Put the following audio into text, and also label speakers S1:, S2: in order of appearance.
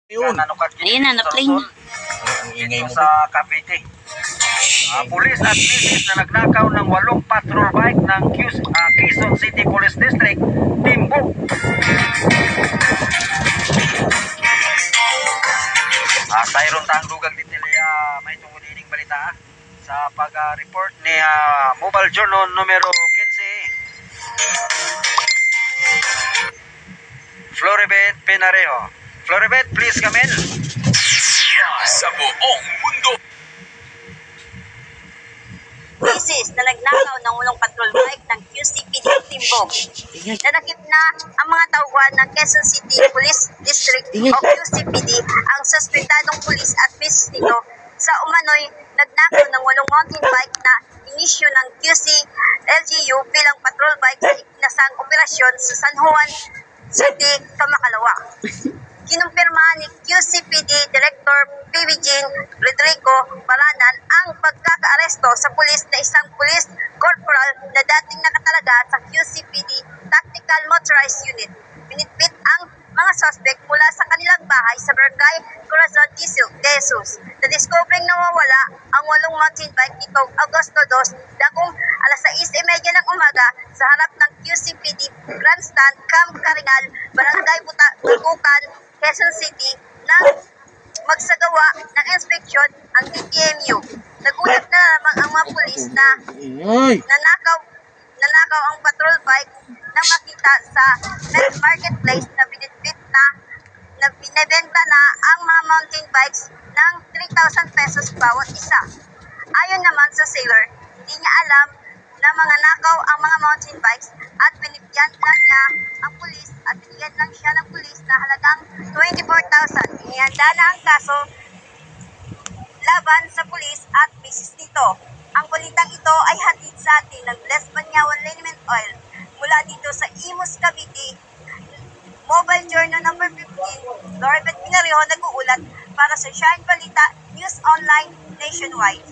S1: Yun.
S2: Ayan na, na-play na.
S1: Ingay mo
S3: Sa Cavite. Pulis at misis na nagnakaw ng 8 patrol bike ng Quezon City Police District, Timbuk. Sayron tang dugang ditilya may tungkol ining balita sa pag-report ni Mobile Journal numero 15. Floribet Penarejo. Floribet, please come in.
S1: sa buong mundo.
S2: Misis na nagnakaw ng ulong patrol bike ng QCPD Timbog. Nanakip na ang mga tauhan ng Quezon City Police District o QCPD ang suspendadong pulis at misis nito sa umano'y nagnakaw ng 8 mountain bike na inisyo ng QC LGU bilang patrol bike sa ikinasang operasyon sa San Juan City, Kamakalawa. Kinumpirma ni QCPD Director PB Jean Rodrigo Balanan ang pagkakaaresto sa pulis na isang police corporal na dating nakatalaga sa QCPD Tactical Motorized Unit. Binitbit ang mga suspect mula sa kanilang bahay sa Barangay Corazon de Jesus. Nadiskobring nawawala ang 8 mountain bike nitong Agosto 2, dakong alas 6:30 ng umaga sa harap ng QCPD Grandstand, Camp Caringal, Barangay Butukan, Quezon City nang magsagawa ng inspeksyon ang DPMU. Nagulat na lamang ang mga pulis na nanakaw ang patrol bike na makita sa marketplace na binitbit na binebenta na ang mga mountain bikes ng 3,000 pesos bawat isa. Ayon naman sa seller, hindi niya alam na mga nakaw ang mga mountain bikes at binibigyan lang niya ang pulis at binigyan lang siya ng pulis na halagang 24,000. Inihanda na ang kaso laban sa pulis at misis nito. Ang balitang ito ay hatid sa atin ng Blessed Banyawan Liniment Oil mula dito sa Imus, Cavite. Mobile Journal number 15, Floribet Penarejo nag-uulat para sa Shine Balita News Online Nationwide.